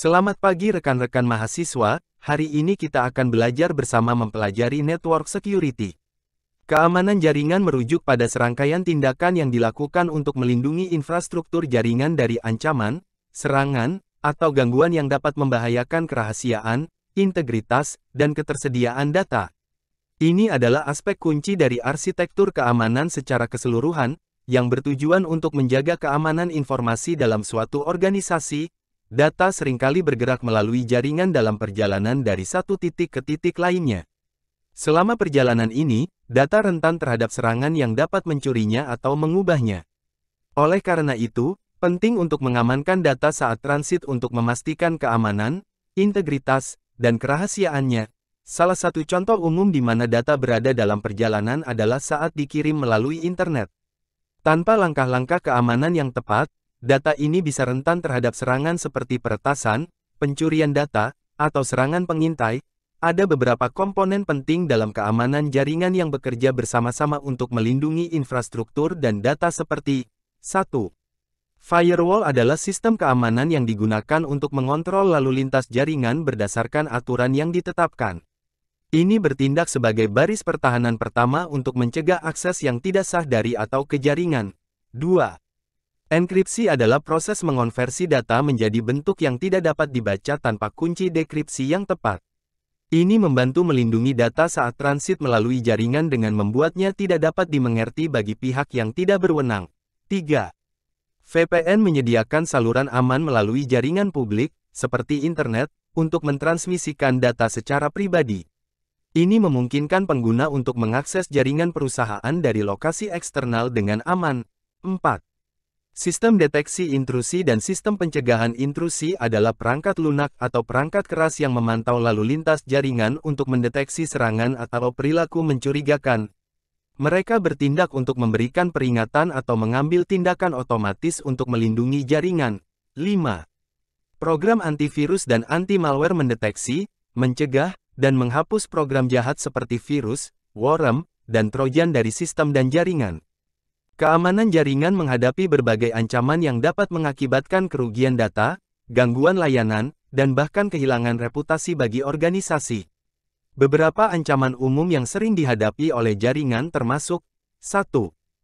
Selamat pagi rekan-rekan mahasiswa, hari ini kita akan belajar bersama mempelajari network security. Keamanan jaringan merujuk pada serangkaian tindakan yang dilakukan untuk melindungi infrastruktur jaringan dari ancaman, serangan, atau gangguan yang dapat membahayakan kerahasiaan, integritas, dan ketersediaan data. Ini adalah aspek kunci dari arsitektur keamanan secara keseluruhan, yang bertujuan untuk menjaga keamanan informasi dalam suatu organisasi. Data seringkali bergerak melalui jaringan dalam perjalanan dari satu titik ke titik lainnya. Selama perjalanan ini, data rentan terhadap serangan yang dapat mencurinya atau mengubahnya. Oleh karena itu, penting untuk mengamankan data saat transit untuk memastikan keamanan, integritas, dan kerahasiaannya. Salah satu contoh umum di mana data berada dalam perjalanan adalah saat dikirim melalui internet. Tanpa langkah-langkah keamanan yang tepat, data ini bisa rentan terhadap serangan seperti peretasan, pencurian data, atau serangan pengintai. Ada beberapa komponen penting dalam keamanan jaringan yang bekerja bersama-sama untuk melindungi infrastruktur dan data seperti 1. Firewall adalah sistem keamanan yang digunakan untuk mengontrol lalu lintas jaringan berdasarkan aturan yang ditetapkan. Ini bertindak sebagai baris pertahanan pertama untuk mencegah akses yang tidak sah dari atau ke jaringan. 2. Enkripsi adalah proses mengonversi data menjadi bentuk yang tidak dapat dibaca tanpa kunci dekripsi yang tepat. Ini membantu melindungi data saat transit melalui jaringan dengan membuatnya tidak dapat dimengerti bagi pihak yang tidak berwenang. 3. VPN menyediakan saluran aman melalui jaringan publik, seperti internet, untuk mentransmisikan data secara pribadi. Ini memungkinkan pengguna untuk mengakses jaringan perusahaan dari lokasi eksternal dengan aman. 4. Sistem deteksi intrusi dan sistem pencegahan intrusi adalah perangkat lunak atau perangkat keras yang memantau lalu lintas jaringan untuk mendeteksi serangan atau perilaku mencurigakan. Mereka bertindak untuk memberikan peringatan atau mengambil tindakan otomatis untuk melindungi jaringan. 5. Program antivirus dan anti-malware mendeteksi, mencegah, dan menghapus program jahat seperti virus, worm, dan trojan dari sistem dan jaringan. Keamanan jaringan menghadapi berbagai ancaman yang dapat mengakibatkan kerugian data, gangguan layanan, dan bahkan kehilangan reputasi bagi organisasi. Beberapa ancaman umum yang sering dihadapi oleh jaringan termasuk 1.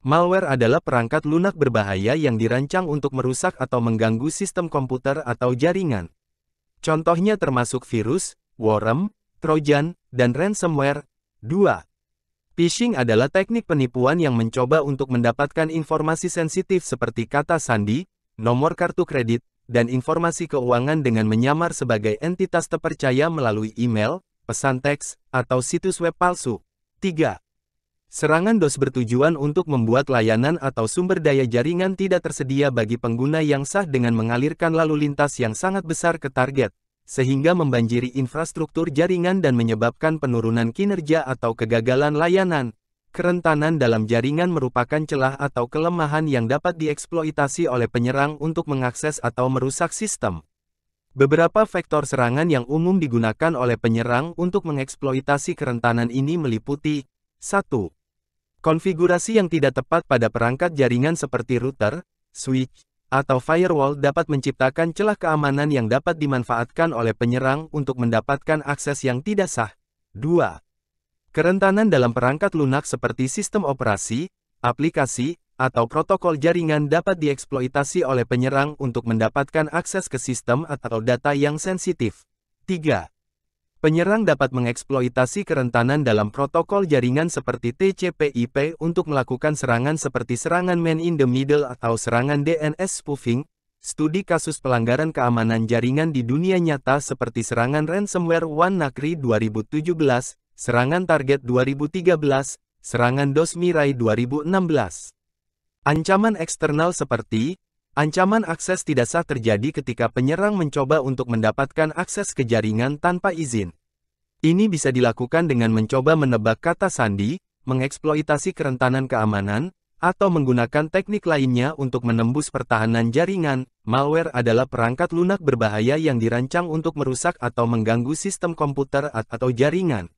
Malware adalah perangkat lunak berbahaya yang dirancang untuk merusak atau mengganggu sistem komputer atau jaringan. Contohnya termasuk virus, worm, trojan, dan ransomware. 2. Phishing adalah teknik penipuan yang mencoba untuk mendapatkan informasi sensitif seperti kata sandi, nomor kartu kredit, dan informasi keuangan dengan menyamar sebagai entitas terpercaya melalui email, pesan teks, atau situs web palsu. 3. Serangan DOS bertujuan untuk membuat layanan atau sumber daya jaringan tidak tersedia bagi pengguna yang sah dengan mengalirkan lalu lintas yang sangat besar ke target, sehingga membanjiri infrastruktur jaringan dan menyebabkan penurunan kinerja atau kegagalan layanan. Kerentanan dalam jaringan merupakan celah atau kelemahan yang dapat dieksploitasi oleh penyerang untuk mengakses atau merusak sistem. Beberapa vektor serangan yang umum digunakan oleh penyerang untuk mengeksploitasi kerentanan ini meliputi 1. Konfigurasi yang tidak tepat pada perangkat jaringan seperti router, switch, atau firewall dapat menciptakan celah keamanan yang dapat dimanfaatkan oleh penyerang untuk mendapatkan akses yang tidak sah. 2. Kerentanan dalam perangkat lunak seperti sistem operasi, aplikasi, atau protokol jaringan dapat dieksploitasi oleh penyerang untuk mendapatkan akses ke sistem atau data yang sensitif. 3. Penyerang dapat mengeksploitasi kerentanan dalam protokol jaringan seperti TCP/IP untuk melakukan serangan seperti serangan man in the middle atau serangan DNS spoofing. Studi kasus pelanggaran keamanan jaringan di dunia nyata seperti serangan ransomware WannaCry 2017, serangan Target 2013, serangan DOS Mirai 2016. Ancaman eksternal seperti ancaman akses tidak sah terjadi ketika penyerang mencoba untuk mendapatkan akses ke jaringan tanpa izin. Ini bisa dilakukan dengan mencoba menebak kata sandi, mengeksploitasi kerentanan keamanan, atau menggunakan teknik lainnya untuk menembus pertahanan jaringan. Malware adalah perangkat lunak berbahaya yang dirancang untuk merusak atau mengganggu sistem komputer atau jaringan.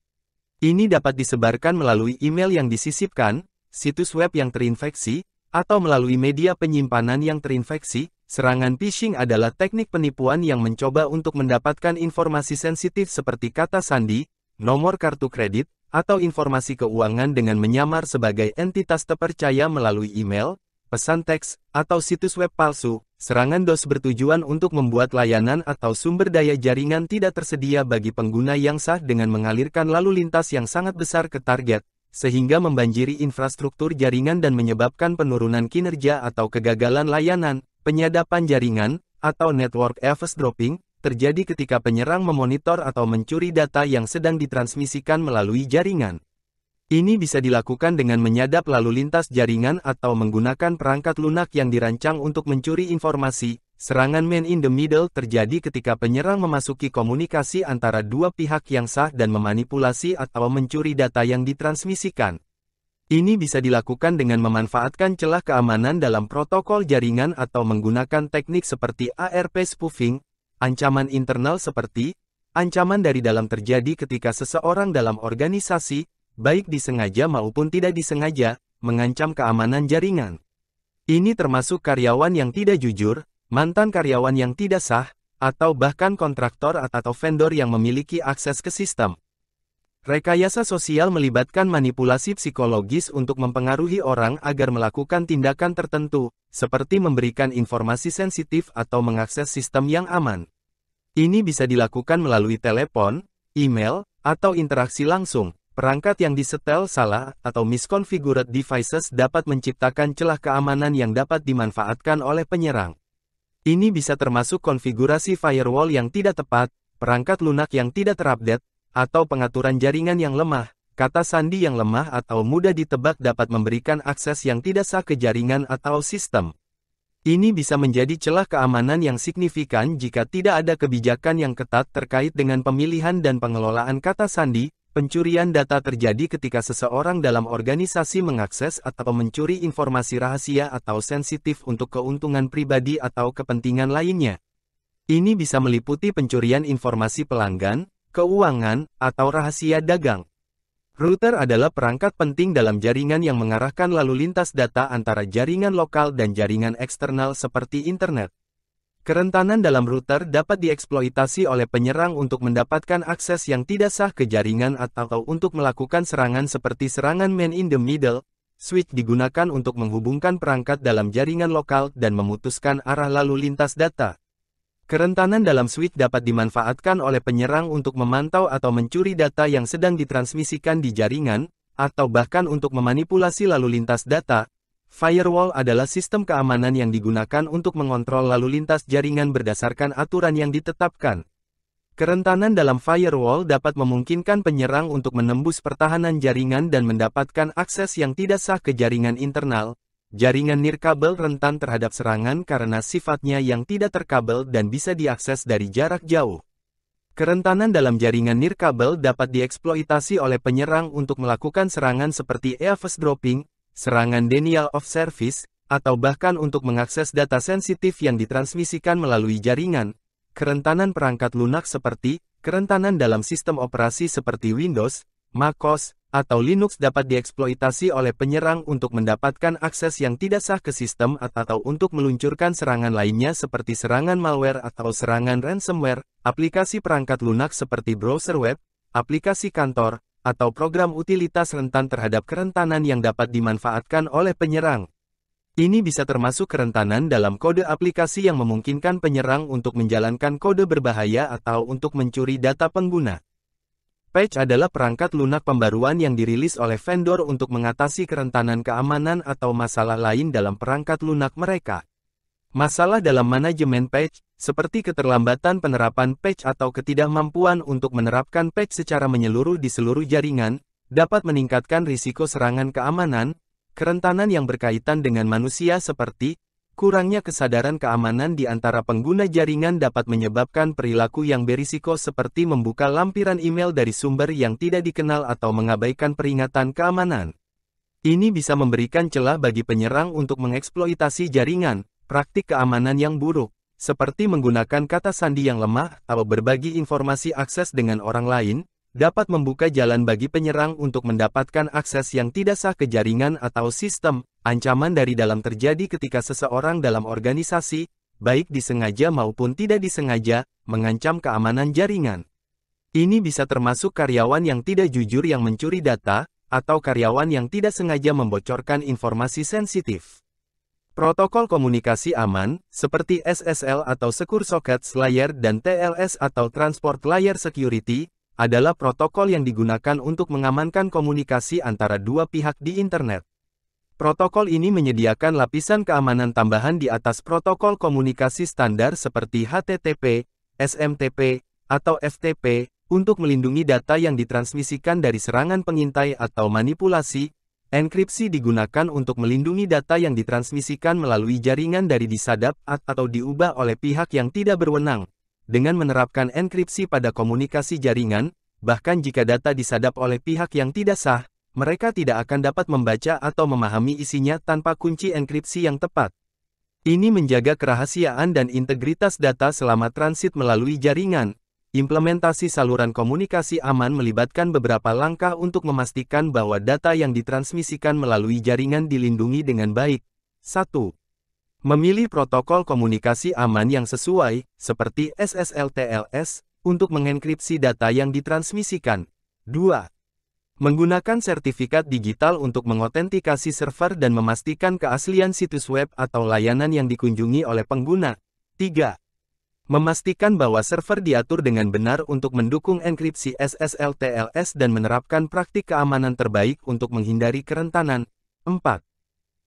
Ini dapat disebarkan melalui email yang disisipkan, situs web yang terinfeksi, atau melalui media penyimpanan yang terinfeksi, Serangan phishing adalah teknik penipuan yang mencoba untuk mendapatkan informasi sensitif seperti kata sandi, nomor kartu kredit, atau informasi keuangan dengan menyamar sebagai entitas terpercaya melalui email, pesan teks, atau situs web palsu. Serangan DOS bertujuan untuk membuat layanan atau sumber daya jaringan tidak tersedia bagi pengguna yang sah dengan mengalirkan lalu lintas yang sangat besar ke target, sehingga membanjiri infrastruktur jaringan dan menyebabkan penurunan kinerja atau kegagalan layanan. Penyadapan jaringan, atau network eavesdropping, terjadi ketika penyerang memonitor atau mencuri data yang sedang ditransmisikan melalui jaringan. Ini bisa dilakukan dengan menyadap lalu lintas jaringan atau menggunakan perangkat lunak yang dirancang untuk mencuri informasi. Serangan man in the middle terjadi ketika penyerang memasuki komunikasi antara dua pihak yang sah dan memanipulasi atau mencuri data yang ditransmisikan. Ini bisa dilakukan dengan memanfaatkan celah keamanan dalam protokol jaringan atau menggunakan teknik seperti ARP spoofing. Ancaman internal seperti ancaman dari dalam terjadi ketika seseorang dalam organisasi, baik disengaja maupun tidak disengaja, mengancam keamanan jaringan. Ini termasuk karyawan yang tidak jujur, mantan karyawan yang tidak sah, atau bahkan kontraktor atau vendor yang memiliki akses ke sistem. Rekayasa sosial melibatkan manipulasi psikologis untuk mempengaruhi orang agar melakukan tindakan tertentu, seperti memberikan informasi sensitif atau mengakses sistem yang aman. Ini bisa dilakukan melalui telepon, email, atau interaksi langsung. Perangkat yang disetel salah atau misconfigured devices dapat menciptakan celah keamanan yang dapat dimanfaatkan oleh penyerang. Ini bisa termasuk konfigurasi firewall yang tidak tepat, perangkat lunak yang tidak terupdate, atau pengaturan jaringan yang lemah. Kata sandi yang lemah atau mudah ditebak dapat memberikan akses yang tidak sah ke jaringan atau sistem. Ini bisa menjadi celah keamanan yang signifikan jika tidak ada kebijakan yang ketat terkait dengan pemilihan dan pengelolaan kata sandi. Pencurian data terjadi ketika seseorang dalam organisasi mengakses atau mencuri informasi rahasia atau sensitif untuk keuntungan pribadi atau kepentingan lainnya. Ini bisa meliputi pencurian informasi pelanggan, keuangan, atau rahasia dagang. Router adalah perangkat penting dalam jaringan yang mengarahkan lalu lintas data antara jaringan lokal dan jaringan eksternal seperti internet. Kerentanan dalam router dapat dieksploitasi oleh penyerang untuk mendapatkan akses yang tidak sah ke jaringan atau untuk melakukan serangan seperti serangan man in the middle. Switch digunakan untuk menghubungkan perangkat dalam jaringan lokal dan memutuskan arah lalu lintas data. Kerentanan dalam switch dapat dimanfaatkan oleh penyerang untuk memantau atau mencuri data yang sedang ditransmisikan di jaringan, atau bahkan untuk memanipulasi lalu lintas data. Firewall adalah sistem keamanan yang digunakan untuk mengontrol lalu lintas jaringan berdasarkan aturan yang ditetapkan. Kerentanan dalam firewall dapat memungkinkan penyerang untuk menembus pertahanan jaringan dan mendapatkan akses yang tidak sah ke jaringan internal. Jaringan nirkabel rentan terhadap serangan karena sifatnya yang tidak terkabel dan bisa diakses dari jarak jauh. Kerentanan dalam jaringan nirkabel dapat dieksploitasi oleh penyerang untuk melakukan serangan seperti eavesdropping, serangan denial of service, atau bahkan untuk mengakses data sensitif yang ditransmisikan melalui jaringan. Kerentanan perangkat lunak seperti kerentanan dalam sistem operasi seperti Windows, macOS, atau Linux dapat dieksploitasi oleh penyerang untuk mendapatkan akses yang tidak sah ke sistem atau untuk meluncurkan serangan lainnya seperti serangan malware atau serangan ransomware. Aplikasi perangkat lunak seperti browser web, aplikasi kantor, atau program utilitas rentan terhadap kerentanan yang dapat dimanfaatkan oleh penyerang. Ini bisa termasuk kerentanan dalam kode aplikasi yang memungkinkan penyerang untuk menjalankan kode berbahaya atau untuk mencuri data pengguna. Patch adalah perangkat lunak pembaruan yang dirilis oleh vendor untuk mengatasi kerentanan keamanan atau masalah lain dalam perangkat lunak mereka. Masalah dalam manajemen patch, seperti keterlambatan penerapan patch atau ketidakmampuan untuk menerapkan patch secara menyeluruh di seluruh jaringan, dapat meningkatkan risiko serangan keamanan. Kerentanan yang berkaitan dengan manusia seperti kurangnya kesadaran keamanan di antara pengguna jaringan dapat menyebabkan perilaku yang berisiko seperti membuka lampiran email dari sumber yang tidak dikenal atau mengabaikan peringatan keamanan. Ini bisa memberikan celah bagi penyerang untuk mengeksploitasi jaringan. Praktik keamanan yang buruk, seperti menggunakan kata sandi yang lemah atau berbagi informasi akses dengan orang lain, dapat membuka jalan bagi penyerang untuk mendapatkan akses yang tidak sah ke jaringan atau sistem. Ancaman dari dalam terjadi ketika seseorang dalam organisasi, baik disengaja maupun tidak disengaja, mengancam keamanan jaringan. Ini bisa termasuk karyawan yang tidak jujur yang mencuri data, atau karyawan yang tidak sengaja membocorkan informasi sensitif. Protokol komunikasi aman, seperti SSL atau Secure Sockets Layer dan TLS atau Transport Layer Security, adalah protokol yang digunakan untuk mengamankan komunikasi antara dua pihak di internet. Protokol ini menyediakan lapisan keamanan tambahan di atas protokol komunikasi standar seperti HTTP, SMTP, atau FTP, untuk melindungi data yang ditransmisikan dari serangan pengintai atau manipulasi. Enkripsi digunakan untuk melindungi data yang ditransmisikan melalui jaringan dari disadap atau diubah oleh pihak yang tidak berwenang. Dengan menerapkan enkripsi pada komunikasi jaringan, bahkan jika data disadap oleh pihak yang tidak sah, mereka tidak akan dapat membaca atau memahami isinya tanpa kunci enkripsi yang tepat. Ini menjaga kerahasiaan dan integritas data selama transit melalui jaringan. Implementasi saluran komunikasi aman melibatkan beberapa langkah untuk memastikan bahwa data yang ditransmisikan melalui jaringan dilindungi dengan baik. 1. Memilih protokol komunikasi aman yang sesuai, seperti SSL/TLS, untuk mengenkripsi data yang ditransmisikan. 2. Menggunakan sertifikat digital untuk mengotentikasi server dan memastikan keaslian situs web atau layanan yang dikunjungi oleh pengguna. 3. Memastikan bahwa server diatur dengan benar untuk mendukung enkripsi SSL/TLS dan menerapkan praktik keamanan terbaik untuk menghindari kerentanan. 4.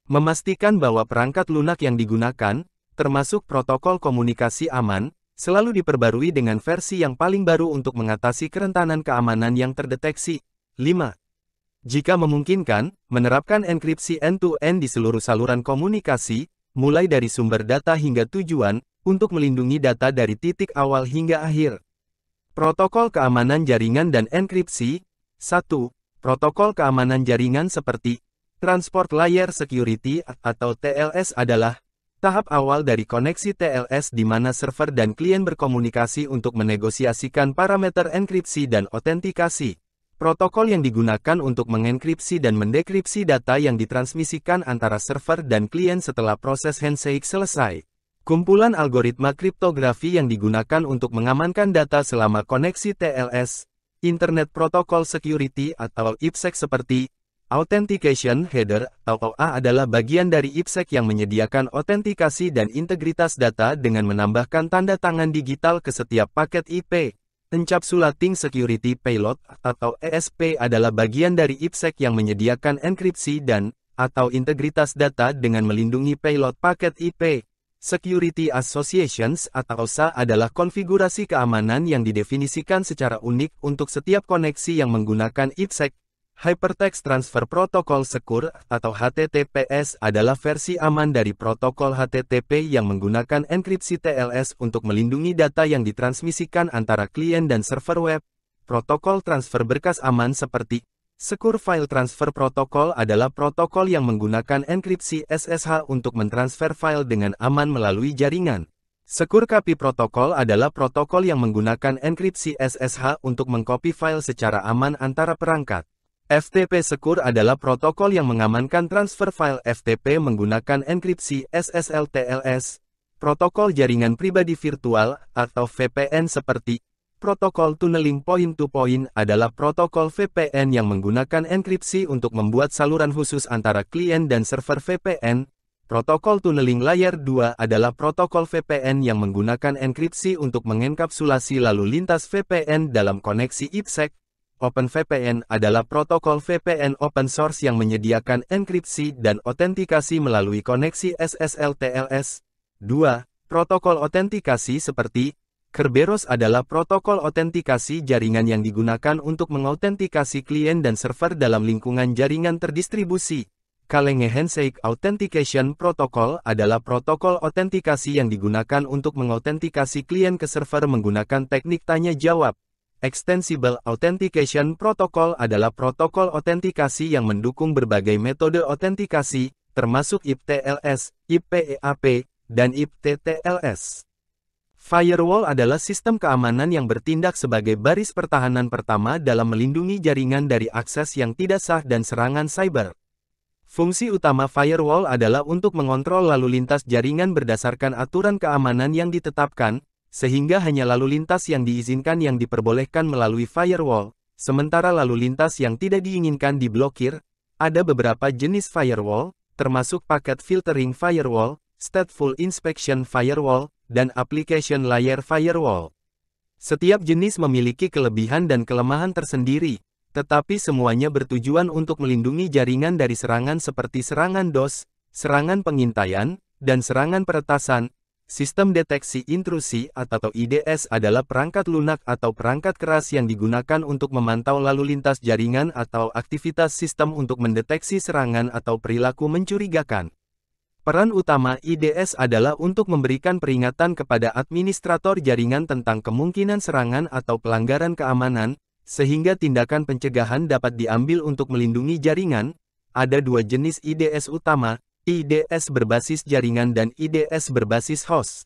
Memastikan bahwa perangkat lunak yang digunakan, termasuk protokol komunikasi aman, selalu diperbarui dengan versi yang paling baru untuk mengatasi kerentanan keamanan yang terdeteksi. 5. Jika memungkinkan, menerapkan enkripsi end-to-end di seluruh saluran komunikasi, mulai dari sumber data hingga tujuan, untuk melindungi data dari titik awal hingga akhir. Protokol keamanan jaringan dan enkripsi. 1. Protokol keamanan jaringan seperti Transport Layer Security atau TLS adalah tahap awal dari koneksi TLS di mana server dan klien berkomunikasi untuk menegosiasikan parameter enkripsi dan otentikasi. Protokol yang digunakan untuk mengenkripsi dan mendekripsi data yang ditransmisikan antara server dan klien setelah proses handshake selesai. Kumpulan algoritma kriptografi yang digunakan untuk mengamankan data selama koneksi TLS, Internet Protocol Security atau IPsec seperti Authentication Header atau OA adalah bagian dari IPsec yang menyediakan otentikasi dan integritas data dengan menambahkan tanda tangan digital ke setiap paket IP. Encapsulating Security Payload atau ESP adalah bagian dari IPsec yang menyediakan enkripsi dan atau integritas data dengan melindungi payload paket IP. Security Associations atau SA adalah konfigurasi keamanan yang didefinisikan secara unik untuk setiap koneksi yang menggunakan IPsec. Hypertext Transfer Protocol Secure atau HTTPS adalah versi aman dari protokol HTTP yang menggunakan enkripsi TLS untuk melindungi data yang ditransmisikan antara klien dan server web. Protokol transfer berkas aman seperti Secure File Transfer Protocol adalah protokol yang menggunakan enkripsi SSH untuk mentransfer file dengan aman melalui jaringan. Secure Copy Protocol adalah protokol yang menggunakan enkripsi SSH untuk mengcopy file secara aman antara perangkat. FTP Secure adalah protokol yang mengamankan transfer file FTP menggunakan enkripsi SSL/TLS. Protokol jaringan pribadi virtual atau VPN seperti Protokol Tunneling Point-to-Point adalah protokol VPN yang menggunakan enkripsi untuk membuat saluran khusus antara klien dan server VPN. Protokol Tunneling Layer 2 adalah protokol VPN yang menggunakan enkripsi untuk mengenkapsulasi lalu lintas VPN dalam koneksi IPsec. OpenVPN adalah protokol VPN open source yang menyediakan enkripsi dan otentikasi melalui koneksi SSL/TLS. 2. Protokol otentikasi seperti Kerberos adalah protokol otentikasi jaringan yang digunakan untuk mengautentikasi klien dan server dalam lingkungan jaringan terdistribusi. Kalenge Handshake Authentication Protocol adalah protokol otentikasi yang digunakan untuk mengautentikasi klien ke server menggunakan teknik tanya jawab. Extensible Authentication Protocol adalah protokol otentikasi yang mendukung berbagai metode otentikasi, termasuk IP-TLS, IP-EAP, dan IP-TTLS. Firewall adalah sistem keamanan yang bertindak sebagai baris pertahanan pertama dalam melindungi jaringan dari akses yang tidak sah dan serangan cyber. Fungsi utama firewall adalah untuk mengontrol lalu lintas jaringan berdasarkan aturan keamanan yang ditetapkan, sehingga hanya lalu lintas yang diizinkan yang diperbolehkan melalui firewall, sementara lalu lintas yang tidak diinginkan diblokir. Ada beberapa jenis firewall, termasuk packet filtering firewall, stateful inspection firewall, dan application layer firewall. Setiap jenis memiliki kelebihan dan kelemahan tersendiri, tetapi semuanya bertujuan untuk melindungi jaringan dari serangan seperti serangan DOS, serangan pengintaian, dan serangan peretasan. Sistem deteksi intrusi atau IDS adalah perangkat lunak atau perangkat keras yang digunakan untuk memantau lalu lintas jaringan atau aktivitas sistem untuk mendeteksi serangan atau perilaku mencurigakan. Peran utama IDS adalah untuk memberikan peringatan kepada administrator jaringan tentang kemungkinan serangan atau pelanggaran keamanan, sehingga tindakan pencegahan dapat diambil untuk melindungi jaringan. Ada dua jenis IDS utama, IDS berbasis jaringan dan IDS berbasis host.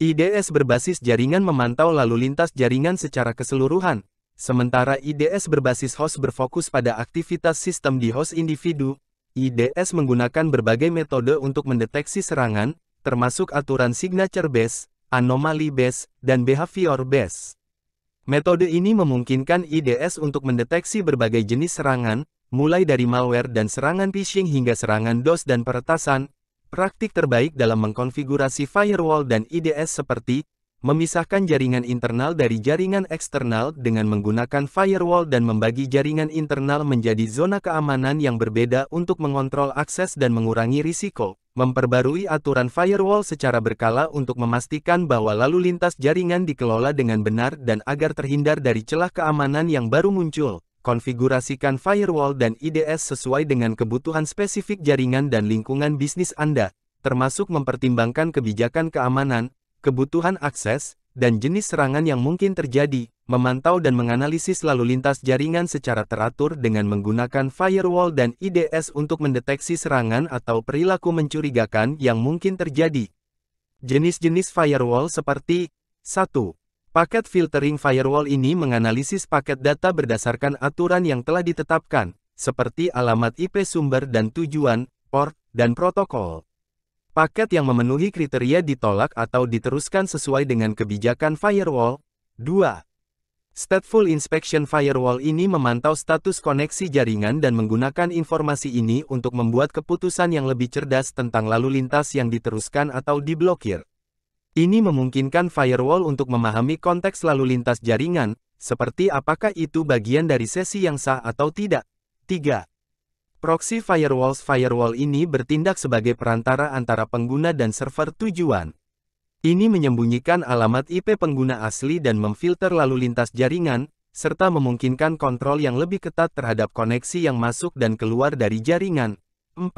IDS berbasis jaringan memantau lalu lintas jaringan secara keseluruhan, sementara IDS berbasis host berfokus pada aktivitas sistem di host individu. IDS menggunakan berbagai metode untuk mendeteksi serangan, termasuk aturan signature based, anomaly based, dan behavior based. Metode ini memungkinkan IDS untuk mendeteksi berbagai jenis serangan, mulai dari malware dan serangan phishing hingga serangan DOS dan peretasan. Praktik terbaik dalam mengkonfigurasi firewall dan IDS seperti memisahkan jaringan internal dari jaringan eksternal dengan menggunakan firewall dan membagi jaringan internal menjadi zona keamanan yang berbeda untuk mengontrol akses dan mengurangi risiko. Memperbarui aturan firewall secara berkala untuk memastikan bahwa lalu lintas jaringan dikelola dengan benar dan agar terhindar dari celah keamanan yang baru muncul. Konfigurasikan firewall dan IDS sesuai dengan kebutuhan spesifik jaringan dan lingkungan bisnis Anda, termasuk mempertimbangkan kebijakan keamanan, kebutuhan akses, dan jenis serangan yang mungkin terjadi. Memantau dan menganalisis lalu lintas jaringan secara teratur dengan menggunakan firewall dan IDS untuk mendeteksi serangan atau perilaku mencurigakan yang mungkin terjadi. Jenis-jenis firewall seperti 1. Paket filtering firewall ini menganalisis paket data berdasarkan aturan yang telah ditetapkan, seperti alamat IP sumber dan tujuan, port, dan protokol. Paket yang memenuhi kriteria ditolak atau diteruskan sesuai dengan kebijakan firewall. 2. Stateful inspection firewall ini memantau status koneksi jaringan dan menggunakan informasi ini untuk membuat keputusan yang lebih cerdas tentang lalu lintas yang diteruskan atau diblokir. Ini memungkinkan firewall untuk memahami konteks lalu lintas jaringan, seperti apakah itu bagian dari sesi yang sah atau tidak. 3. Proxy firewall ini bertindak sebagai perantara antara pengguna dan server tujuan. Ini menyembunyikan alamat IP pengguna asli dan memfilter lalu lintas jaringan, serta memungkinkan kontrol yang lebih ketat terhadap koneksi yang masuk dan keluar dari jaringan. 4.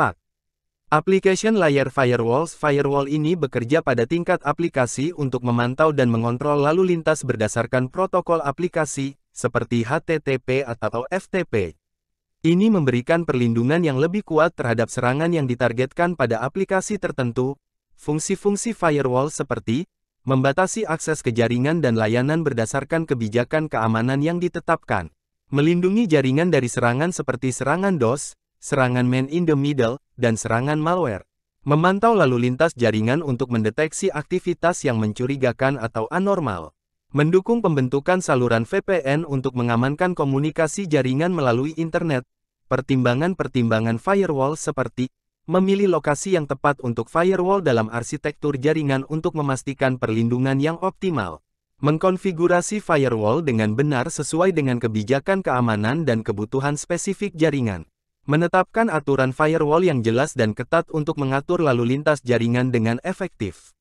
Application layer firewall ini bekerja pada tingkat aplikasi untuk memantau dan mengontrol lalu lintas berdasarkan protokol aplikasi, seperti HTTP atau FTP. Ini memberikan perlindungan yang lebih kuat terhadap serangan yang ditargetkan pada aplikasi tertentu. Fungsi-fungsi firewall seperti membatasi akses ke jaringan dan layanan berdasarkan kebijakan keamanan yang ditetapkan, melindungi jaringan dari serangan seperti serangan DOS, serangan man in the middle, dan serangan malware, memantau lalu lintas jaringan untuk mendeteksi aktivitas yang mencurigakan atau anormal, mendukung pembentukan saluran VPN untuk mengamankan komunikasi jaringan melalui internet. Pertimbangan-pertimbangan firewall seperti memilih lokasi yang tepat untuk firewall dalam arsitektur jaringan untuk memastikan perlindungan yang optimal. Mengkonfigurasi firewall dengan benar sesuai dengan kebijakan keamanan dan kebutuhan spesifik jaringan. Menetapkan aturan firewall yang jelas dan ketat untuk mengatur lalu lintas jaringan dengan efektif.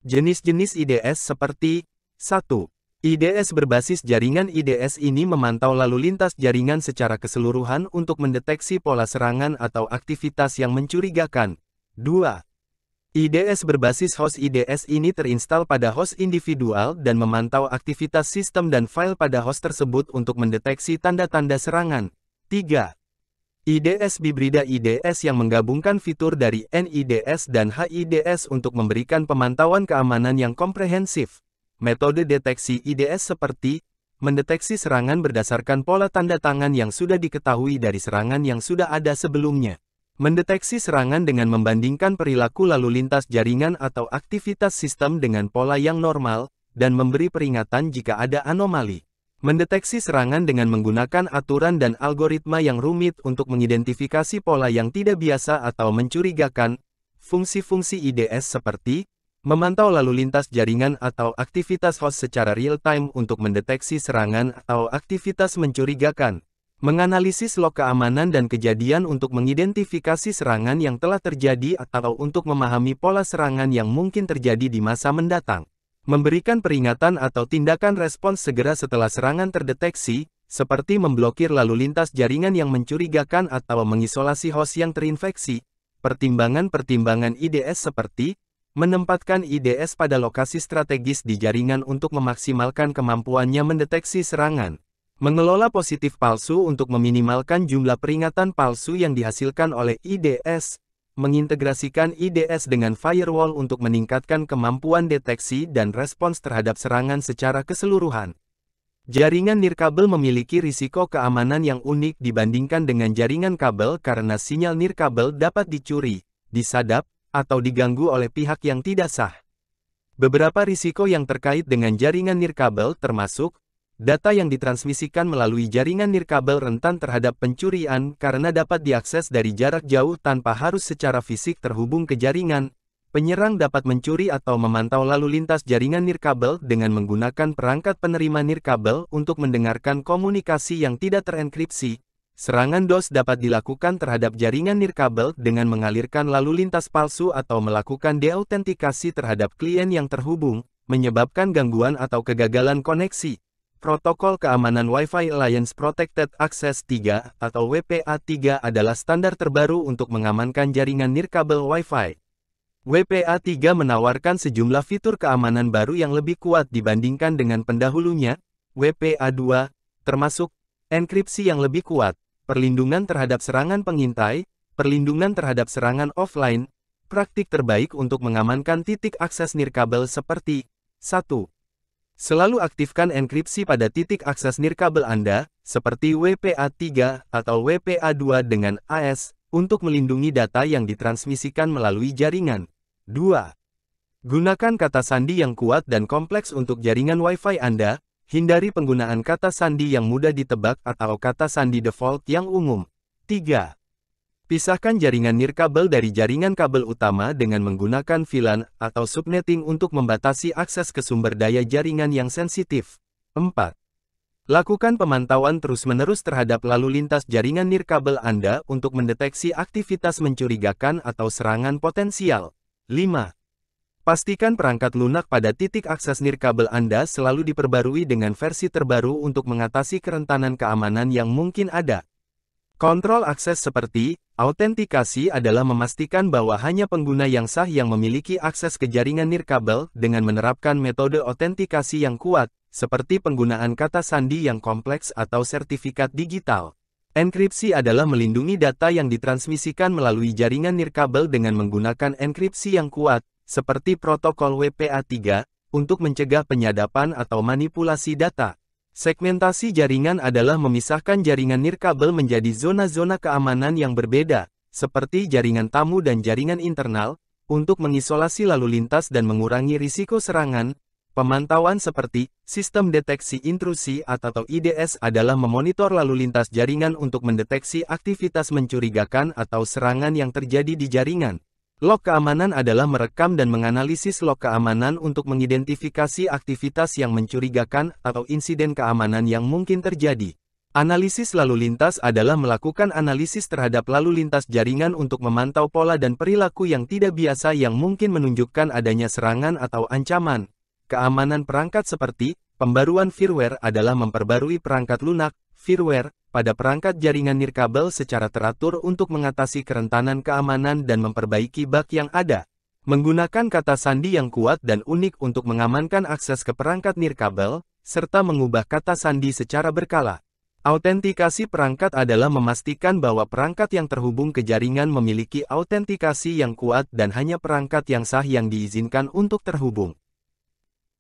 Jenis-jenis IDS seperti 1. IDS berbasis jaringan. IDS ini memantau lalu lintas jaringan secara keseluruhan untuk mendeteksi pola serangan atau aktivitas yang mencurigakan. 2. IDS berbasis host. IDS ini terinstall pada host individual dan memantau aktivitas sistem dan file pada host tersebut untuk mendeteksi tanda-tanda serangan. 3. IDS hibrida. IDS yang menggabungkan fitur dari NIDS dan HIDS untuk memberikan pemantauan keamanan yang komprehensif. Metode deteksi IDS seperti mendeteksi serangan berdasarkan pola tanda tangan yang sudah diketahui dari serangan yang sudah ada sebelumnya. Mendeteksi serangan dengan membandingkan perilaku lalu lintas jaringan atau aktivitas sistem dengan pola yang normal, dan memberi peringatan jika ada anomali. Mendeteksi serangan dengan menggunakan aturan dan algoritma yang rumit untuk mengidentifikasi pola yang tidak biasa atau mencurigakan. Fungsi-fungsi IDS seperti memantau lalu lintas jaringan atau aktivitas host secara real-time untuk mendeteksi serangan atau aktivitas mencurigakan. Menganalisis log keamanan dan kejadian untuk mengidentifikasi serangan yang telah terjadi atau untuk memahami pola serangan yang mungkin terjadi di masa mendatang. Memberikan peringatan atau tindakan respons segera setelah serangan terdeteksi, seperti memblokir lalu lintas jaringan yang mencurigakan atau mengisolasi host yang terinfeksi. Pertimbangan-pertimbangan IDS seperti menempatkan IDS pada lokasi strategis di jaringan untuk memaksimalkan kemampuannya mendeteksi serangan. Mengelola positif palsu untuk meminimalkan jumlah peringatan palsu yang dihasilkan oleh IDS. Mengintegrasikan IDS dengan firewall untuk meningkatkan kemampuan deteksi dan respons terhadap serangan secara keseluruhan. Jaringan nirkabel memiliki risiko keamanan yang unik dibandingkan dengan jaringan kabel karena sinyal nirkabel dapat dicuri, disadap, atau diganggu oleh pihak yang tidak sah. Beberapa risiko yang terkait dengan jaringan nirkabel termasuk data yang ditransmisikan melalui jaringan nirkabel rentan terhadap pencurian karena dapat diakses dari jarak jauh tanpa harus secara fisik terhubung ke jaringan. Penyerang dapat mencuri atau memantau lalu lintas jaringan nirkabel dengan menggunakan perangkat penerima nirkabel untuk mendengarkan komunikasi yang tidak terenkripsi. Serangan DOS dapat dilakukan terhadap jaringan nirkabel dengan mengalirkan lalu lintas palsu atau melakukan deautentikasi terhadap klien yang terhubung, menyebabkan gangguan atau kegagalan koneksi. Protokol Keamanan Wi-Fi Alliance Protected Access 3 atau WPA3 adalah standar terbaru untuk mengamankan jaringan nirkabel Wi-Fi. WPA3 menawarkan sejumlah fitur keamanan baru yang lebih kuat dibandingkan dengan pendahulunya, WPA2, termasuk enkripsi yang lebih kuat, perlindungan terhadap serangan pengintai, perlindungan terhadap serangan offline, praktik terbaik untuk mengamankan titik akses nirkabel seperti 1. Selalu aktifkan enkripsi pada titik akses nirkabel Anda, seperti WPA3 atau WPA2 dengan AES, untuk melindungi data yang ditransmisikan melalui jaringan. 2. Gunakan kata sandi yang kuat dan kompleks untuk jaringan Wi-Fi Anda, hindari penggunaan kata sandi yang mudah ditebak atau kata sandi default yang umum. 3. Pisahkan jaringan nirkabel dari jaringan kabel utama dengan menggunakan VLAN atau subnetting untuk membatasi akses ke sumber daya jaringan yang sensitif. 4. Lakukan pemantauan terus-menerus terhadap lalu lintas jaringan nirkabel Anda untuk mendeteksi aktivitas mencurigakan atau serangan potensial. 5. Pastikan perangkat lunak pada titik akses nirkabel Anda selalu diperbarui dengan versi terbaru untuk mengatasi kerentanan keamanan yang mungkin ada. Kontrol akses seperti autentikasi adalah memastikan bahwa hanya pengguna yang sah yang memiliki akses ke jaringan nirkabel dengan menerapkan metode autentikasi yang kuat, seperti penggunaan kata sandi yang kompleks atau sertifikat digital. Enkripsi adalah melindungi data yang ditransmisikan melalui jaringan nirkabel dengan menggunakan enkripsi yang kuat, seperti protokol WPA3, untuk mencegah penyadapan atau manipulasi data. Segmentasi jaringan adalah memisahkan jaringan nirkabel menjadi zona-zona keamanan yang berbeda, seperti jaringan tamu dan jaringan internal, untuk mengisolasi lalu lintas dan mengurangi risiko serangan. Pemantauan seperti sistem deteksi intrusi atau IDS adalah memonitor lalu lintas jaringan untuk mendeteksi aktivitas mencurigakan atau serangan yang terjadi di jaringan. Log keamanan adalah merekam dan menganalisis log keamanan untuk mengidentifikasi aktivitas yang mencurigakan atau insiden keamanan yang mungkin terjadi. Analisis lalu lintas adalah melakukan analisis terhadap lalu lintas jaringan untuk memantau pola dan perilaku yang tidak biasa yang mungkin menunjukkan adanya serangan atau ancaman. Keamanan perangkat seperti pembaruan firmware adalah memperbarui perangkat lunak, firmware, pada perangkat jaringan nirkabel secara teratur untuk mengatasi kerentanan keamanan dan memperbaiki bug yang ada. Menggunakan kata sandi yang kuat dan unik untuk mengamankan akses ke perangkat nirkabel, serta mengubah kata sandi secara berkala. Autentikasi perangkat adalah memastikan bahwa perangkat yang terhubung ke jaringan memiliki autentikasi yang kuat dan hanya perangkat yang sah yang diizinkan untuk terhubung.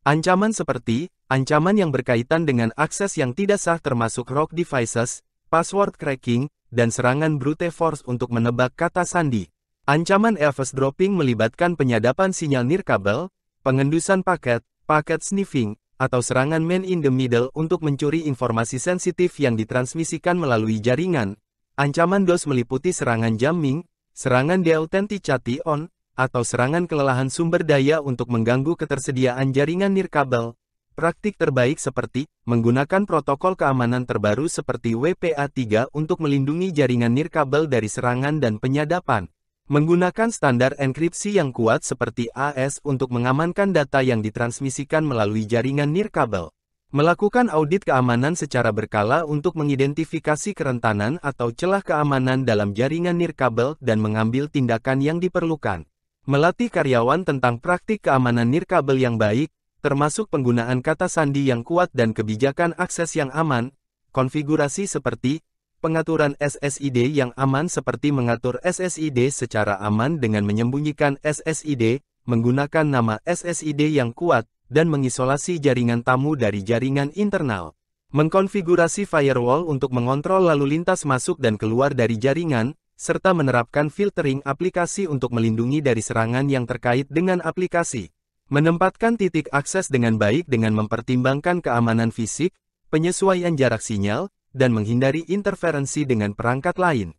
Ancaman seperti ancaman yang berkaitan dengan akses yang tidak sah termasuk rogue devices, password cracking, dan serangan brute force untuk menebak kata sandi. Ancaman eavesdropping melibatkan penyadapan sinyal nirkabel, pengendusan paket, paket sniffing, atau serangan man in the middle untuk mencuri informasi sensitif yang ditransmisikan melalui jaringan. Ancaman DOS meliputi serangan jamming, serangan deauthentication, atau serangan kelelahan sumber daya untuk mengganggu ketersediaan jaringan nirkabel. Praktik terbaik seperti menggunakan protokol keamanan terbaru seperti WPA3 untuk melindungi jaringan nirkabel dari serangan dan penyadapan. Menggunakan standar enkripsi yang kuat seperti AES untuk mengamankan data yang ditransmisikan melalui jaringan nirkabel. Melakukan audit keamanan secara berkala untuk mengidentifikasi kerentanan atau celah keamanan dalam jaringan nirkabel dan mengambil tindakan yang diperlukan. Melatih karyawan tentang praktik keamanan nirkabel yang baik, termasuk penggunaan kata sandi yang kuat dan kebijakan akses yang aman, konfigurasi seperti pengaturan SSID yang aman seperti mengatur SSID secara aman dengan menyembunyikan SSID, menggunakan nama SSID yang kuat, dan mengisolasi jaringan tamu dari jaringan internal. Mengkonfigurasi firewall untuk mengontrol lalu lintas masuk dan keluar dari jaringan, serta menerapkan filtering aplikasi untuk melindungi dari serangan yang terkait dengan aplikasi. Menempatkan titik akses dengan baik dengan mempertimbangkan keamanan fisik, penyesuaian jarak sinyal, dan menghindari interferensi dengan perangkat lain.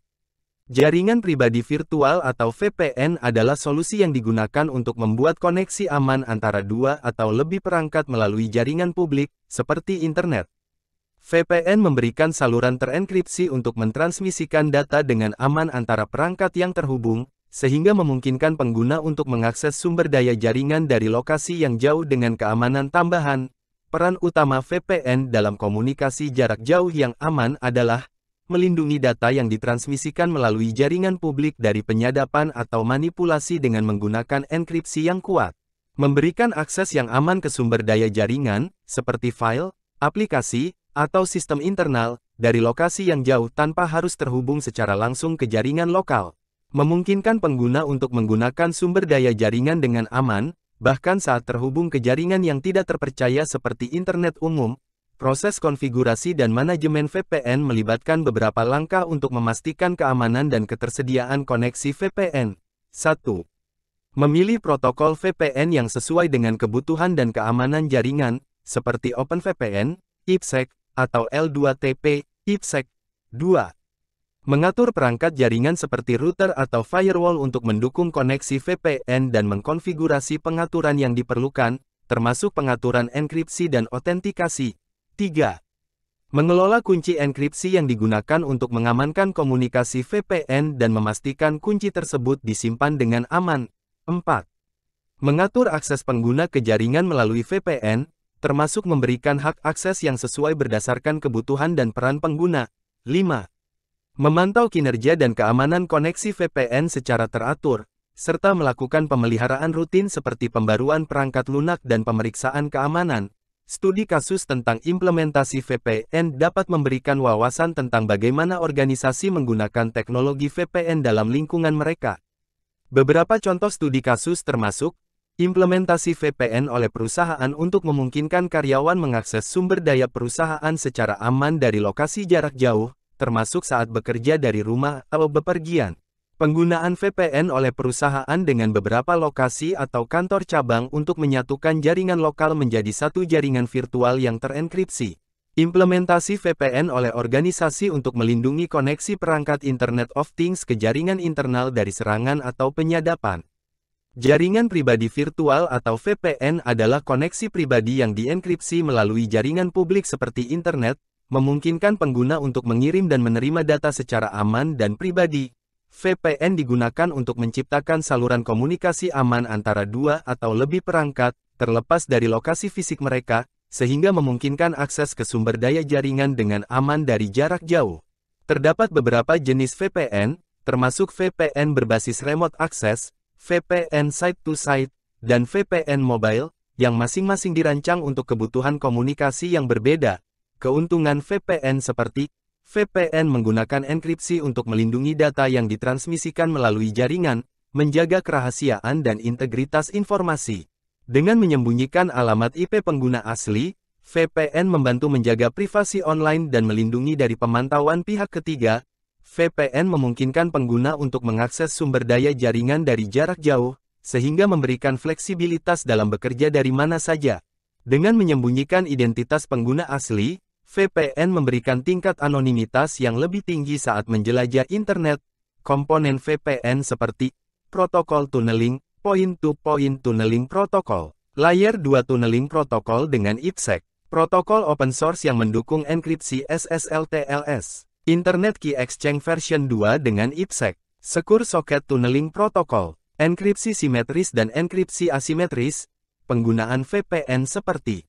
Jaringan pribadi virtual atau VPN adalah solusi yang digunakan untuk membuat koneksi aman antara dua atau lebih perangkat melalui jaringan publik, seperti internet. VPN memberikan saluran terenkripsi untuk mentransmisikan data dengan aman antara perangkat yang terhubung, sehingga memungkinkan pengguna untuk mengakses sumber daya jaringan dari lokasi yang jauh dengan keamanan tambahan. Peran utama VPN dalam komunikasi jarak jauh yang aman adalah melindungi data yang ditransmisikan melalui jaringan publik dari penyadapan atau manipulasi dengan menggunakan enkripsi yang kuat. Memberikan akses yang aman ke sumber daya jaringan, seperti file, aplikasi, atau sistem internal, dari lokasi yang jauh tanpa harus terhubung secara langsung ke jaringan lokal. Memungkinkan pengguna untuk menggunakan sumber daya jaringan dengan aman, bahkan saat terhubung ke jaringan yang tidak terpercaya seperti internet umum. Proses konfigurasi dan manajemen VPN melibatkan beberapa langkah untuk memastikan keamanan dan ketersediaan koneksi VPN. 1. Memilih protokol VPN yang sesuai dengan kebutuhan dan keamanan jaringan, seperti OpenVPN, IPsec, atau L2TP, IPsec. 2. Mengatur perangkat jaringan seperti router atau firewall untuk mendukung koneksi VPN dan mengkonfigurasi pengaturan yang diperlukan, termasuk pengaturan enkripsi dan autentikasi. 3. Mengelola kunci enkripsi yang digunakan untuk mengamankan komunikasi VPN dan memastikan kunci tersebut disimpan dengan aman. 4. Mengatur akses pengguna ke jaringan melalui VPN, termasuk memberikan hak akses yang sesuai berdasarkan kebutuhan dan peran pengguna. 5. Memantau kinerja dan keamanan koneksi VPN secara teratur, serta melakukan pemeliharaan rutin seperti pembaruan perangkat lunak dan pemeriksaan keamanan. Studi kasus tentang implementasi VPN dapat memberikan wawasan tentang bagaimana organisasi menggunakan teknologi VPN dalam lingkungan mereka. Beberapa contoh studi kasus termasuk implementasi VPN oleh perusahaan untuk memungkinkan karyawan mengakses sumber daya perusahaan secara aman dari lokasi jarak jauh, termasuk saat bekerja dari rumah atau bepergian. Penggunaan VPN oleh perusahaan dengan beberapa lokasi atau kantor cabang untuk menyatukan jaringan lokal menjadi satu jaringan virtual yang terenkripsi. Implementasi VPN oleh organisasi untuk melindungi koneksi perangkat Internet of Things ke jaringan internal dari serangan atau penyadapan. Jaringan pribadi virtual atau VPN adalah koneksi pribadi yang dienkripsi melalui jaringan publik seperti internet, memungkinkan pengguna untuk mengirim dan menerima data secara aman dan pribadi. VPN digunakan untuk menciptakan saluran komunikasi aman antara dua atau lebih perangkat, terlepas dari lokasi fisik mereka, sehingga memungkinkan akses ke sumber daya jaringan dengan aman dari jarak jauh. Terdapat beberapa jenis VPN, termasuk VPN berbasis remote access, VPN site-to-site, dan VPN mobile, yang masing-masing dirancang untuk kebutuhan komunikasi yang berbeda. Keuntungan VPN seperti VPN menggunakan enkripsi untuk melindungi data yang ditransmisikan melalui jaringan, menjaga kerahasiaan dan integritas informasi. Dengan menyembunyikan alamat IP pengguna asli, VPN membantu menjaga privasi online dan melindungi dari pemantauan pihak ketiga. VPN memungkinkan pengguna untuk mengakses sumber daya jaringan dari jarak jauh, sehingga memberikan fleksibilitas dalam bekerja dari mana saja. Dengan menyembunyikan identitas pengguna asli, VPN memberikan tingkat anonimitas yang lebih tinggi saat menjelajah internet. Komponen VPN seperti protokol tunneling, point-to-point tunneling protokol, Layer 2 tunneling protokol dengan IPsec, protokol open source yang mendukung enkripsi SSL TLS, Internet Key Exchange version 2 dengan IPsec, Secure Socket Tunneling Protocol, enkripsi simetris dan enkripsi asimetris. Penggunaan VPN seperti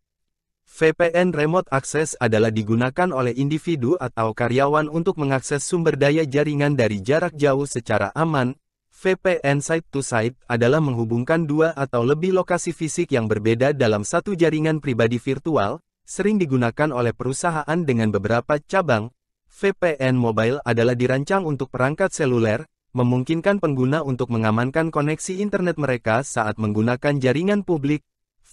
VPN Remote Access adalah digunakan oleh individu atau karyawan untuk mengakses sumber daya jaringan dari jarak jauh secara aman. VPN Site-to-Site adalah menghubungkan dua atau lebih lokasi fisik yang berbeda dalam satu jaringan pribadi virtual, sering digunakan oleh perusahaan dengan beberapa cabang. VPN Mobile adalah dirancang untuk perangkat seluler, memungkinkan pengguna untuk mengamankan koneksi internet mereka saat menggunakan jaringan publik.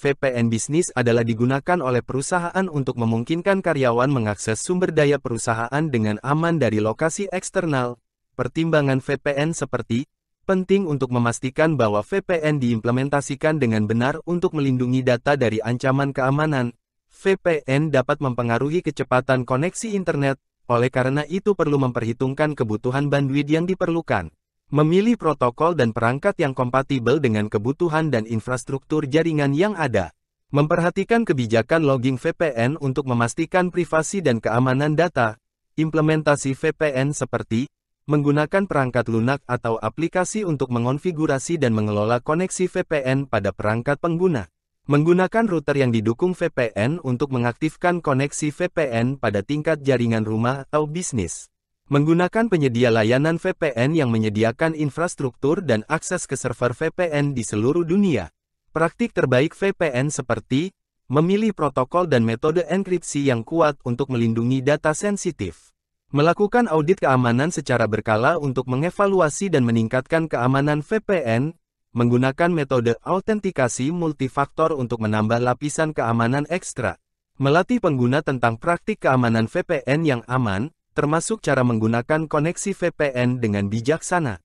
VPN Bisnis adalah digunakan oleh perusahaan untuk memungkinkan karyawan mengakses sumber daya perusahaan dengan aman dari lokasi eksternal. Pertimbangan VPN seperti penting untuk memastikan bahwa VPN diimplementasikan dengan benar untuk melindungi data dari ancaman keamanan. VPN dapat mempengaruhi kecepatan koneksi internet, oleh karena itu perlu memperhitungkan kebutuhan bandwidth yang diperlukan. Memilih protokol dan perangkat yang kompatibel dengan kebutuhan dan infrastruktur jaringan yang ada. Memperhatikan kebijakan logging VPN untuk memastikan privasi dan keamanan data. Implementasi VPN seperti menggunakan perangkat lunak atau aplikasi untuk mengonfigurasi dan mengelola koneksi VPN pada perangkat pengguna. Menggunakan router yang didukung VPN untuk mengaktifkan koneksi VPN pada tingkat jaringan rumah atau bisnis. Menggunakan penyedia layanan VPN yang menyediakan infrastruktur dan akses ke server VPN di seluruh dunia. Praktik terbaik VPN seperti memilih protokol dan metode enkripsi yang kuat untuk melindungi data sensitif. Melakukan audit keamanan secara berkala untuk mengevaluasi dan meningkatkan keamanan VPN, menggunakan metode autentikasi multifaktor untuk menambah lapisan keamanan ekstra. Melatih pengguna tentang praktik keamanan VPN yang aman, termasuk cara menggunakan koneksi VPN dengan bijaksana.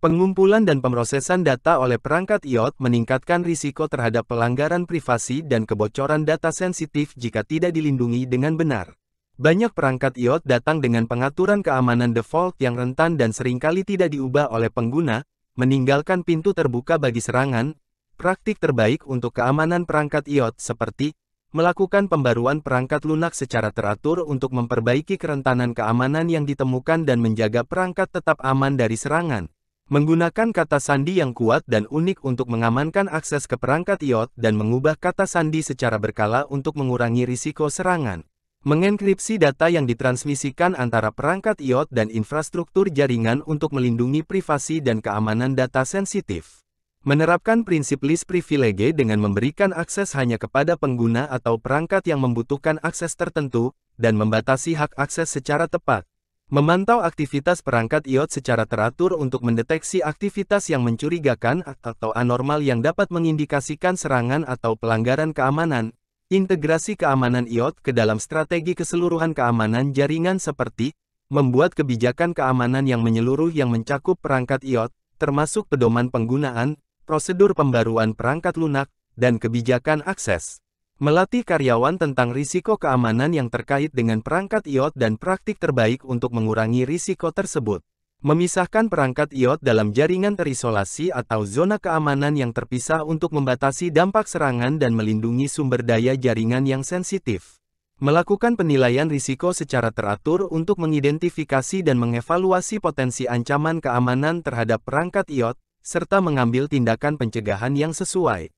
Pengumpulan dan pemrosesan data oleh perangkat IoT meningkatkan risiko terhadap pelanggaran privasi dan kebocoran data sensitif jika tidak dilindungi dengan benar. Banyak perangkat IoT datang dengan pengaturan keamanan default yang rentan dan seringkali tidak diubah oleh pengguna, meninggalkan pintu terbuka bagi serangan. Praktik terbaik untuk keamanan perangkat IoT seperti melakukan pembaruan perangkat lunak secara teratur untuk memperbaiki kerentanan keamanan yang ditemukan dan menjaga perangkat tetap aman dari serangan. Menggunakan kata sandi yang kuat dan unik untuk mengamankan akses ke perangkat IoT dan mengubah kata sandi secara berkala untuk mengurangi risiko serangan. Mengenkripsi data yang ditransmisikan antara perangkat IoT dan infrastruktur jaringan untuk melindungi privasi dan keamanan data sensitif. Menerapkan prinsip least privilege dengan memberikan akses hanya kepada pengguna atau perangkat yang membutuhkan akses tertentu, dan membatasi hak akses secara tepat. Memantau aktivitas perangkat IoT secara teratur untuk mendeteksi aktivitas yang mencurigakan atau anormal yang dapat mengindikasikan serangan atau pelanggaran keamanan. Integrasi keamanan IoT ke dalam strategi keseluruhan keamanan jaringan seperti membuat kebijakan keamanan yang menyeluruh yang mencakup perangkat IoT, termasuk pedoman penggunaan, prosedur pembaruan perangkat lunak, dan kebijakan akses. Melatih karyawan tentang risiko keamanan yang terkait dengan perangkat IoT dan praktik terbaik untuk mengurangi risiko tersebut. Memisahkan perangkat IoT dalam jaringan terisolasi atau zona keamanan yang terpisah untuk membatasi dampak serangan dan melindungi sumber daya jaringan yang sensitif. Melakukan penilaian risiko secara teratur untuk mengidentifikasi dan mengevaluasi potensi ancaman keamanan terhadap perangkat IoT, serta mengambil tindakan pencegahan yang sesuai.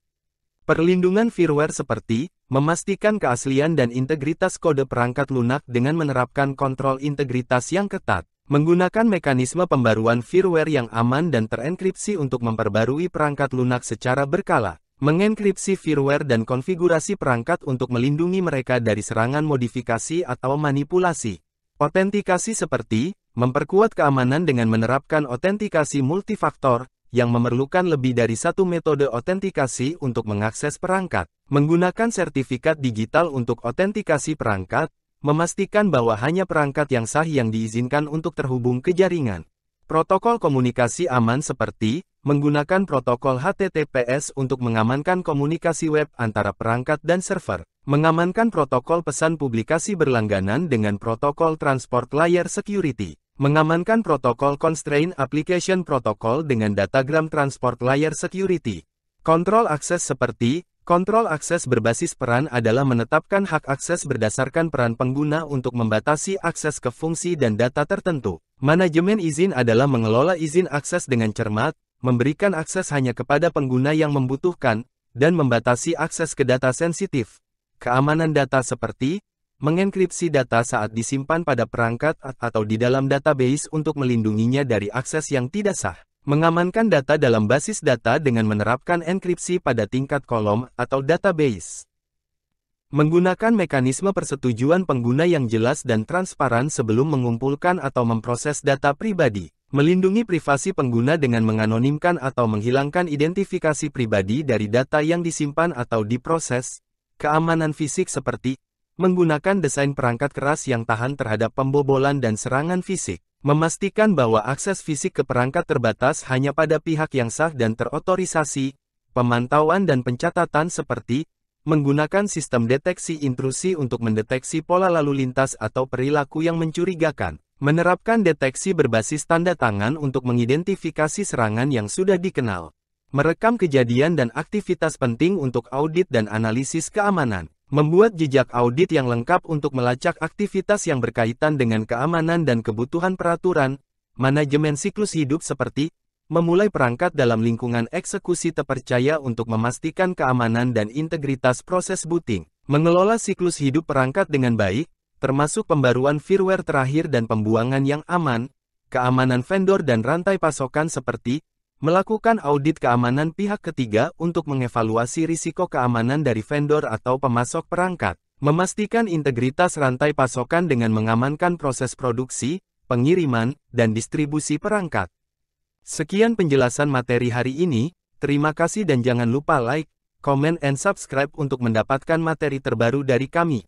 Perlindungan firmware seperti memastikan keaslian dan integritas kode perangkat lunak dengan menerapkan kontrol integritas yang ketat. Menggunakan mekanisme pembaruan firmware yang aman dan terenkripsi untuk memperbarui perangkat lunak secara berkala. Mengenkripsi firmware dan konfigurasi perangkat untuk melindungi mereka dari serangan modifikasi atau manipulasi. Otentikasi seperti memperkuat keamanan dengan menerapkan otentikasi multifaktor, yang memerlukan lebih dari satu metode otentikasi untuk mengakses perangkat. Menggunakan sertifikat digital untuk otentikasi perangkat, memastikan bahwa hanya perangkat yang sah yang diizinkan untuk terhubung ke jaringan. Protokol komunikasi aman seperti menggunakan protokol HTTPS untuk mengamankan komunikasi web antara perangkat dan server. Mengamankan protokol pesan publikasi berlangganan dengan protokol Transport Layer Security. Mengamankan protokol Constraint Application Protocol dengan Datagram Transport Layer Security. Kontrol akses seperti kontrol akses berbasis peran adalah menetapkan hak akses berdasarkan peran pengguna untuk membatasi akses ke fungsi dan data tertentu. Manajemen izin adalah mengelola izin akses dengan cermat, memberikan akses hanya kepada pengguna yang membutuhkan, dan membatasi akses ke data sensitif. Keamanan data seperti mengenkripsi data saat disimpan pada perangkat atau di dalam database untuk melindunginya dari akses yang tidak sah. Mengamankan data dalam basis data dengan menerapkan enkripsi pada tingkat kolom atau database. Menggunakan mekanisme persetujuan pengguna yang jelas dan transparan sebelum mengumpulkan atau memproses data pribadi. Melindungi privasi pengguna dengan menganonimkan atau menghilangkan identifikasi pribadi dari data yang disimpan atau diproses. Keamanan fisik seperti menggunakan desain perangkat keras yang tahan terhadap pembobolan dan serangan fisik. Memastikan bahwa akses fisik ke perangkat terbatas hanya pada pihak yang sah dan terotorisasi. Pemantauan dan pencatatan seperti menggunakan sistem deteksi intrusi untuk mendeteksi pola lalu lintas atau perilaku yang mencurigakan. Menerapkan deteksi berbasis tanda tangan untuk mengidentifikasi serangan yang sudah dikenal. Merekam kejadian dan aktivitas penting untuk audit dan analisis keamanan. Membuat jejak audit yang lengkap untuk melacak aktivitas yang berkaitan dengan keamanan dan kebutuhan peraturan. Manajemen siklus hidup seperti memulai perangkat dalam lingkungan eksekusi terpercaya untuk memastikan keamanan dan integritas proses booting. Mengelola siklus hidup perangkat dengan baik, termasuk pembaruan firmware terakhir dan pembuangan yang aman. Keamanan vendor dan rantai pasokan seperti melakukan audit keamanan pihak ketiga untuk mengevaluasi risiko keamanan dari vendor atau pemasok perangkat. Memastikan integritas rantai pasokan dengan mengamankan proses produksi, pengiriman, dan distribusi perangkat. Sekian penjelasan materi hari ini, terima kasih dan jangan lupa like, comment, and subscribe untuk mendapatkan materi terbaru dari kami.